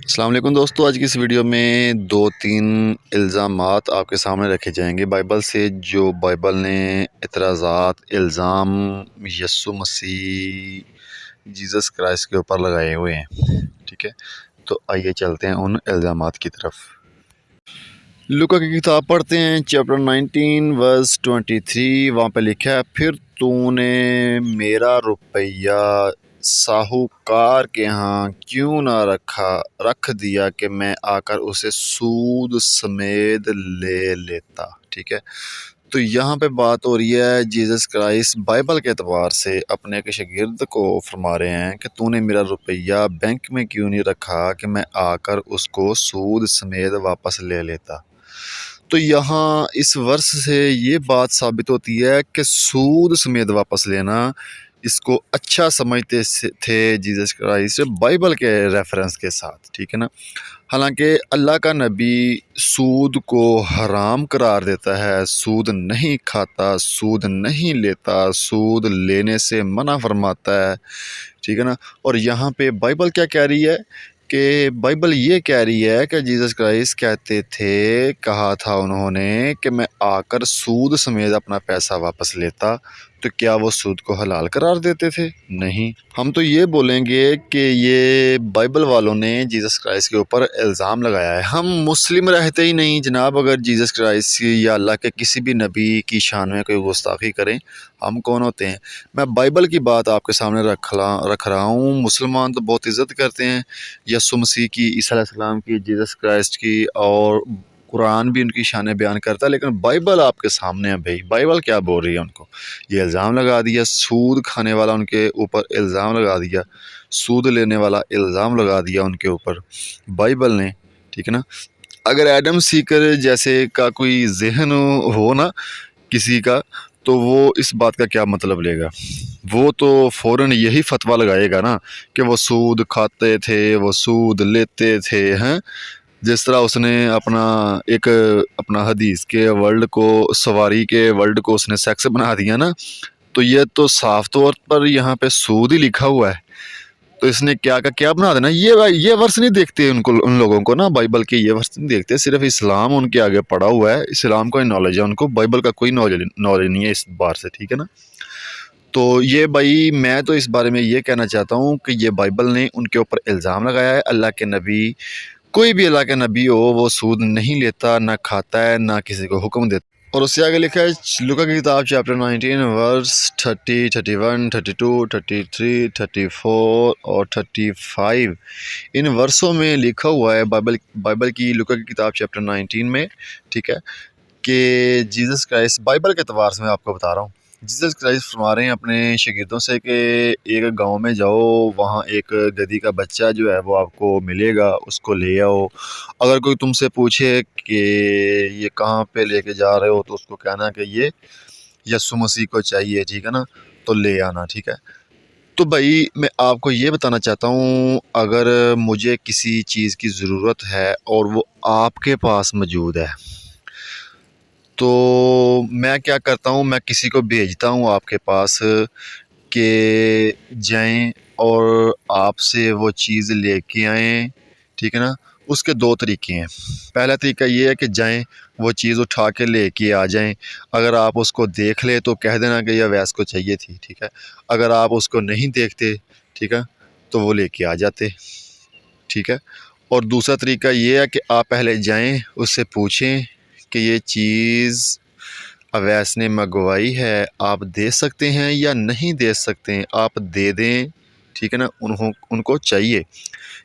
السلام علیکم دوستو، آج کی اس ویڈیو میں دو تین الزامات آپ کے سامنے رکھے جائیں گے بائبل سے، جو بائبل نے اعتراضات الزام یسوع مسیح جیزس کرائسٹ کے اوپر لگائے ہوئے ہیں۔ ٹھیک ہے، تو آئیے چلتے ہیں ان الزامات کی طرف۔ لوکا کی کتاب پڑھتے ہیں، چیپٹر 19 ورس 23۔ وہاں پہ لکھا ہے، پھر تو نے میرا روپیہ ساہوکار کے ہاں کیوں نہ رکھ دیا کہ میں آ کر اسے سود سمیت لے لیتا۔ ٹھیک ہے، تو یہاں پہ بات ہو رہی ہے جیزس کرائسٹ بائبل کے اعتبار سے اپنے ایک شاگرد کو فرما رہے ہیں کہ تو نے میرا روپیہ بینک میں کیوں نہیں رکھا کہ میں آ کر اس کو سود سمیت واپس لے لیتا۔ تو یہاں اس ورس سے یہ بات ثابت ہوتی ہے کہ سود سمیت واپس لینا اس کو اچھا سمجھتے تھے جیزس کرائسٹ بائبل کے ریفرنس کے ساتھ۔ ٹھیک ہے نا، حالانکہ اللہ کا نبی سود کو حرام قرار دیتا ہے، سود نہیں کھاتا، سود نہیں لیتا، سود لینے سے منع فرماتا ہے۔ ٹھیک ہے نا، اور یہاں پہ بائبل کیا کہہ رہی ہے کہ بائبل یہ کہہ رہی ہے کہ جیزس کرائسٹ کہتے تھے، کہا تھا انہوں نے کہ میں آ کر سود سمیت اپنا پیسہ واپس لیتا، تو کیا وہ سود کو حلال قرار دیتے تھے؟ نہیں۔ ہم تو یہ بولیں گے کہ یہ بائبل والوں نے جیزس کرائسٹ کے اوپر الزام لگایا ہے۔ ہم مسلم رہتے ہی نہیں جناب اگر جیزس کرائسٹ یا اللہ کے کسی بھی نبی کی شان میں کوئی گستاخی کریں۔ ہم کون ہوتے ہیں؟ میں بائبل کی بات آپ کے سامنے رکھ رہا ہوں۔ مسلمان تو بہت عزت کرتے ہیں یسوع مسیح کی، عیسیٰ علیہ السلام کی، جیزس کرائسٹ کی، اور قرآن بھی ان کی شان بیان کرتا ہے، لیکن بائبل آپ کے سامنے ہے بھائی۔ بائبل کیا بول رہی ہے؟ ان کو یہ الزام لگا دیا، سود کھانے والا ان کے اوپر الزام لگا دیا، سود لینے والا الزام لگا دیا ان کے اوپر بائبل نے۔ ٹھیک ہے نا، اگر ایڈم سیکر جیسے کا کوئی ذہن ہو نا کسی کا، تو وہ اس بات کا کیا مطلب لے گا؟ وہ تو فوراً یہی فتویٰ لگائے گا نا کہ وہ سود کھاتے تھے، وہ سود لیتے تھے، ہیں جس طرح اس نے اپنا حدیث کے ورلڈ کو، سواری کے ورلڈ کو اس نے سیکس بنا دیا نا۔ تو یہ تو صاف طور پر یہاں پہ سود ہی لکھا ہوا ہے، تو اس نے کیا بنا دینا۔ یہ ورس نہیں دیکھتے ان لوگوں کو نا، بائبل کے یہ ورس نہیں دیکھتے، صرف اسلام ان کے آگے پڑا ہوا ہے، اسلام کا نالج ہے ان کو، بائبل کا کوئی نالج نہیں ہے اس بار سے۔ ٹھیک ہے نا، تو یہ بھائی میں تو اس بارے میں یہ کہنا چاہتا ہوں کہ یہ بائبل نے ان کے اوپر الزام لگایا ہے۔ اللہ کے نبی، کوئی بھی اللہ کا نبی ہو، وہ سود نہیں لیتا، نہ کھاتا ہے، نہ کسی کو حکم دیتا۔ اور اس سے آگے لکھا ہے لوکا کی کتاب چیپٹر 19 ورس 30، 31، 32، 33، 34 اور 35۔ ان ورسوں میں لکھا ہوا ہے بائبل کی لوکا کی کتاب چیپٹر 19 میں، ٹھیک ہے، کہ جیزس کرائسٹ بائبل کے اعتبار سے میں آپ کو بتا رہا ہوں، جیزس کرائسٹ فرما رہے ہیں اپنے شاگردوں سے کہ ایک گاؤں میں جاؤ، وہاں ایک گدھی کا بچہ جو ہے وہ آپ کو ملے گا، اس کو لے آؤ۔ اگر کوئی تم سے پوچھے کہ یہ کہاں پہ لے کے جا رہے ہو، تو اس کو کہنا کہ یہ یسوع مسیح کو چاہیے، ٹھیک ہے نا، تو لے آنا۔ ٹھیک ہے، تو بھائی میں آپ کو یہ بتانا چاہتا ہوں، اگر مجھے کسی چیز کی ضرورت ہے اور وہ آپ کے پاس موجود ہے، تو میں کیا کرتا ہوں، میں کسی کو بھیجتا ہوں آپ کے پاس کہ جائیں اور آپ سے وہ چیز لے کے آئیں۔ ٹھیک ہے نا، اس کے دو طریقے ہیں۔ پہلا طریقہ یہ ہے کہ جائیں، وہ چیز اٹھا کے لے کے آ جائیں۔ اگر آپ اس کو دیکھ لیں تو کہہ دینا کہ یہ ویس کو چاہیے تھی۔ ٹھیک ہے، اگر آپ اس کو نہیں دیکھتے، ٹھیک ہے، تو وہ لے کے آ جاتے۔ ٹھیک ہے، اور دوسرا طریقہ یہ ہے کہ آپ پہلے جائیں، اس سے پوچھیں کہ یہ چیز اویس نے منگوائی ہے، آپ دے سکتے ہیں یا نہیں دے سکتے ہیں، آپ دے دیں۔ ٹھیک ہے نا، ان کو چاہیے،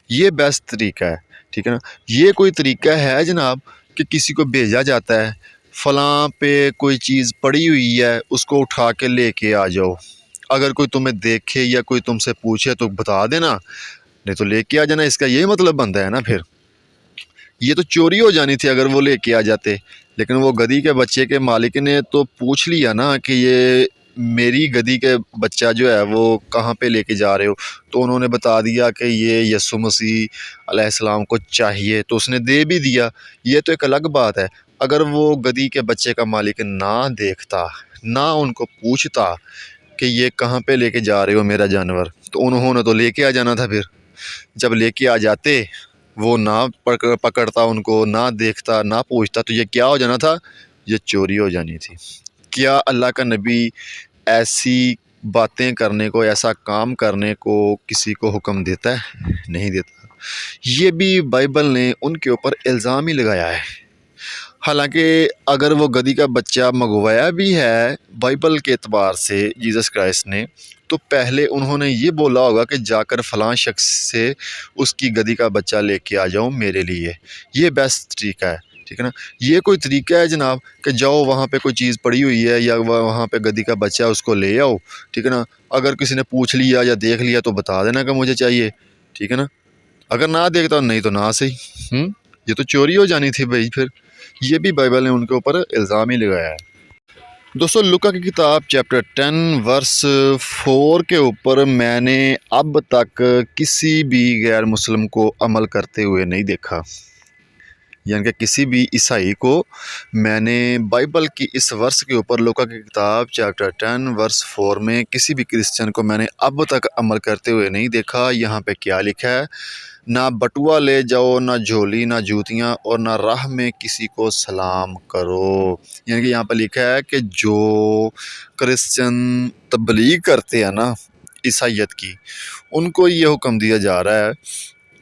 یہ بیسٹ طریقہ ہے۔ ٹھیک ہے نا، یہ کوئی طریقہ ہے جناب کہ کسی کو بھیجا جاتا ہے فلاں پہ کوئی چیز پڑی ہوئی ہے، اس کو اٹھا کے لے کے آ جاؤ، اگر کوئی تمہیں دیکھے یا کوئی تم سے پوچھے تو بتا دینا، نہیں تو لے کے آ جانا، اس کا یہ مطلب بنتا ہے نا۔ پھر یہ تو چوری ہو جانی تھی اگر وہ لے کے آ جاتے، لیکن وہ گدھی کے بچے کے مالک نے تو پوچھ لیا نا کہ یہ میری گدھی کے بچہ جو ہے وہ کہاں پہ لے کے جا رہے ہو، تو انہوں نے بتا دیا کہ یہ یسوع مسیح علیہ السلام کو چاہیے، تو اس نے دے بھی دیا۔ یہ تو ایک الگ بات ہے، اگر وہ گدھی کے بچے کا مالک نہ دیکھتا، نہ ان کو پوچھتا کہ یہ کہاں پہ لے کے جا رہے ہو میرا جانور، تو انہوں نے تو لے کے آ جانا تھا۔ پھر جب لے کے آ جاتے وہ نہ پکڑتا ان کو، نہ دیکھتا، نہ پوچھتا، تو یہ کیا ہو جانا تھا؟ یہ چوری ہو جانی تھی۔ کیا اللہ کا نبی ایسی باتیں کرنے کو، ایسا کام کرنے کو کسی کو حکم دیتا ہے؟ نہیں دیتا۔ یہ بھی بائبل نے ان کے اوپر الزام ہی لگایا ہے۔ حالانکہ اگر وہ گدھی کا بچہ منگوایا بھی ہے بائبل کے اعتبار سے جیزس کرائسٹ نے، تو پہلے انہوں نے یہ بولا ہوگا کہ جا کر فلاں شخص سے اس کی گدھی کا بچہ لے کے آ جاؤ میرے لیے، یہ بیسٹ طریقہ ہے، ٹھیک ہے نا۔ یہ کوئی طریقہ ہے جناب کہ جاؤ وہاں پہ کوئی چیز پڑی ہوئی ہے یا وہاں پہ گدھی کا بچہ ہے اس کو لے آؤ، ٹھیک ہے نا۔ اگر کسی نے پوچھ لیا یا دیکھ لیا تو بتا دینا کہ مجھے چاہیے، ٹھیک ہے نا۔ اگر نہ دیکھتا نہیں تو نہ صحیح، یہ تو چوری ہو جانی تھی بھائی۔ پھر یہ بھی بائبل نے ان کے اوپر الزام ہی لگایا ہے۔ دوستو لوکا کی کتاب چیپٹر 10 ورس 4 کے اوپر میں نے اب تک کسی بھی غیر مسلم کو عمل کرتے ہوئے نہیں دیکھا، یعنی کہ کسی بھی عیسائی کو میں نے بائبل کی اس ورس کے اوپر لوکا کی کتاب چیپٹر 10 ورس 4 میں کسی بھی کرسچن کو میں نے اب تک عمل کرتے ہوئے نہیں دیکھا۔ یہاں پہ کیا لکھا ہے؟ نہ بٹوا لے جاؤ، نہ جھولی، نہ جوتیاں، اور نہ راہ میں کسی کو سلام کرو۔ یعنی کہ یہاں پہ لکھا ہے کہ جو کرسچن تبلیغ کرتے ہیں نا عیسائیت کی، ان کو یہ حکم دیا جا رہا ہے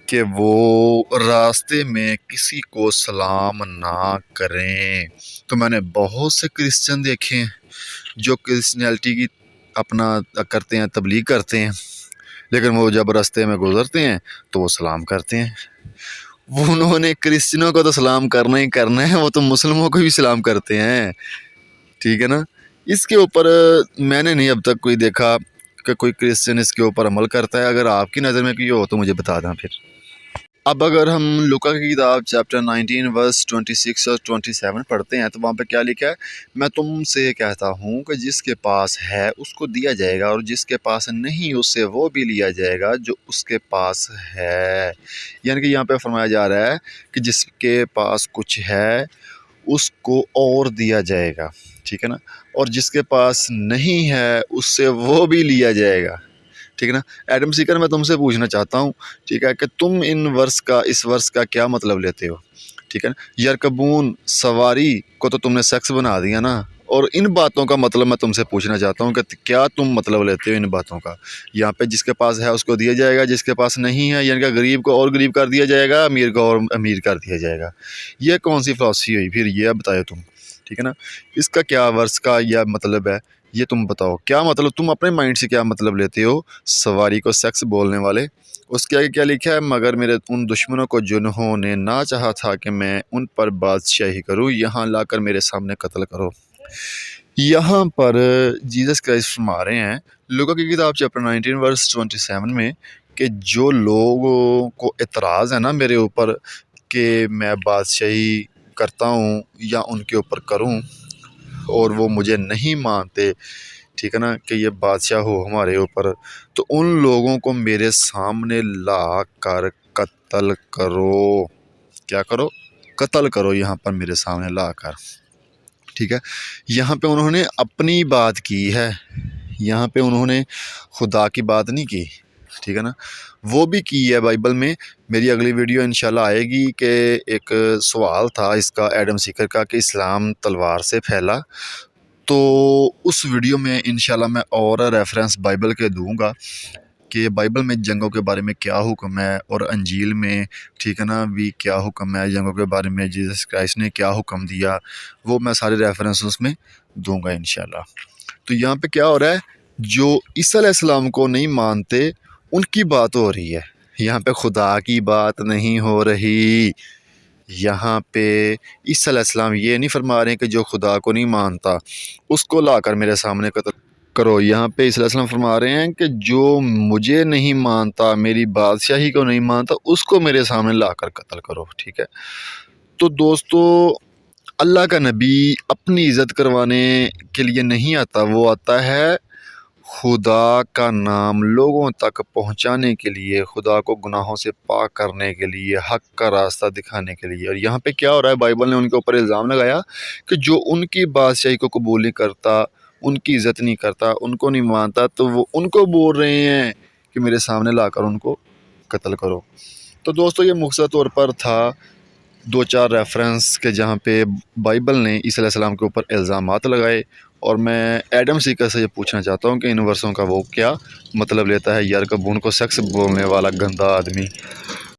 کہ وہ راستے میں کسی کو سلام نہ کریں۔ تو میں نے بہت سے کرسچن دیکھے ہیں جو کرسچنیلٹی کی اپنا کرتے ہیں، تبلیغ کرتے ہیں، لیکن وہ جب راستے میں گزرتے ہیں تو وہ سلام کرتے ہیں۔ انہوں نے کرسچنوں کو تو سلام کرنا ہی کرنا ہے، وہ تو مسلموں کو بھی سلام کرتے ہیں، ٹھیک ہے نا۔ اس کے اوپر میں نے نہیں اب تک کوئی دیکھا کہ کوئی کرسچن اس کے اوپر عمل کرتا ہے۔ اگر آپ کی نظر میں کوئی ہو تو مجھے بتا دیں پھر۔ اب اگر ہم لوکا کی کتاب چیپٹر 19 ورس 26 اور 27 پڑھتے ہیں تو وہاں پہ کیا لکھا ہے؟ میں تم سے کہتا ہوں کہ جس کے پاس ہے اس کو دیا جائے گا، اور جس کے پاس نہیں اس سے وہ بھی لیا جائے گا جو اس کے پاس ہے۔ یعنی کہ یہاں پہ فرمایا جا رہا ہے کہ جس کے پاس کچھ ہے اس کو اور دیا جائے گا، ٹھیک ہے نا، اور جس کے پاس نہیں ہے اس سے وہ بھی لیا جائے گا، ٹھیک ہے نا۔ ایڈم سیکر میں تم سے پوچھنا چاہتا ہوں، ٹھیک ہے، کہ تم اس ورس کا کیا مطلب لیتے ہو، ٹھیک ہے نا۔ یرکبون سواری کو تو تم نے سیکس بنا دیا نا، اور ان باتوں کا مطلب میں تم سے پوچھنا چاہتا ہوں کہ کیا تم مطلب لیتے ہو ان باتوں کا؟ یہاں پہ جس کے پاس ہے اس کو دیا جائے گا، جس کے پاس نہیں ہے یعنی کہ غریب کو اور غریب کر دیا جائے گا، امیر کو اور امیر کر دیا جائے گا۔ یہ کون سی فلسفی ہوئی پھر؟ یہ بتاؤ تم، ٹھیک ہے نا۔ اس کا کیا ورس کا یہ مطلب ہے، یہ تم بتاؤ کیا مطلب، تم اپنے مائنڈ سے کیا مطلب لیتے ہو سواری کو سیکس بولنے والے؟ اس کے آگے کیا لکھا ہے؟ مگر میرے ان دشمنوں کو جنہوں نے نہ چاہا تھا کہ میں ان پر بادشاہی کروں، یہاں لا کر میرے سامنے قتل کرو۔ یہاں پر جیزس کرائسٹ فرما رہے ہیں لوکا کی کتاب چیپٹر 19 ورس 27 میں کہ جو لوگوں کو اعتراض ہے نا میرے اوپر کہ میں بادشاہی کرتا ہوں یا ان کے اوپر کروں، اور وہ مجھے نہیں مانتے، ٹھیک ہے نا، کہ یہ بادشاہ ہو ہمارے اوپر، تو ان لوگوں کو میرے سامنے لا کر قتل کرو۔ کیا کرو؟ قتل کرو، یہاں پر میرے سامنے لا کر، ٹھیک ہے۔ یہاں پہ انہوں نے اپنی بات کی ہے، یہاں پہ انہوں نے خدا کی بات نہیں کی، ٹھیک ہے نا۔ وہ بھی کی ہے بائبل میں۔ میری اگلی ویڈیو انشاءاللہ آئے گی کہ ایک سوال تھا اس کا ایڈم سیکر کا کہ اسلام تلوار سے پھیلا، تو اس ویڈیو میں انشاءاللہ میں اور ریفرنس بائبل کے دوں گا کہ بائبل میں جنگوں کے بارے میں کیا حکم ہے، اور انجیل میں، ٹھیک ہے نا، بھی کیا حکم ہے جنگوں کے بارے میں، جیزس کرائسٹ نے کیا حکم دیا، وہ میں سارے ریفرنس اس میں دوں گا انشاءاللہ۔ تو یہاں پہ کیا ہو رہا ہے؟ جو عیسیٰ علیہ السلام کو نہیں مانتے ان کی بات ہو رہی ہے، یہاں پہ خدا کی بات نہیں ہو رہی۔ یہاں پہ عیسیٰ علیہ السلام یہ نہیں فرما رہے ہیں کہ جو خدا کو نہیں مانتا اس کو لا کر میرے سامنے قتل کرو۔ یہاں پہ عیسیٰ علیہ السلام فرما رہے ہیں کہ جو مجھے نہیں مانتا، میری بادشاہی کو نہیں مانتا، اس کو میرے سامنے لا کر قتل کرو، ٹھیک ہے۔ تو دوستو اللہ کا نبی اپنی عزت کروانے کے لیے نہیں آتا، وہ آتا ہے خدا کا نام لوگوں تک پہنچانے کے لیے، خدا کو گناہوں سے پاک کرنے کے لیے، حق کا راستہ دکھانے کے لیے۔ اور یہاں پہ کیا ہو رہا ہے؟ بائبل نے ان کے اوپر الزام لگایا کہ جو ان کی بادشاہی کو قبول نہیں کرتا، ان کی عزت نہیں کرتا، ان کو نہیں مانتا، تو وہ ان کو بول رہے ہیں کہ میرے سامنے لا کر ان کو قتل کرو۔ تو دوستو یہ مختصر طور پر تھا 2-4 ریفرنس کے جہاں پہ بائبل نے عیسی علیہ السلام کے اوپر الزامات لگائے، اور میں ایڈم سیکر سے یہ پوچھنا چاہتا ہوں کہ ان ورسوں کا وہ کیا مطلب لیتا ہے، یرکبون کو سیکس بولنے والا گندا آدمی۔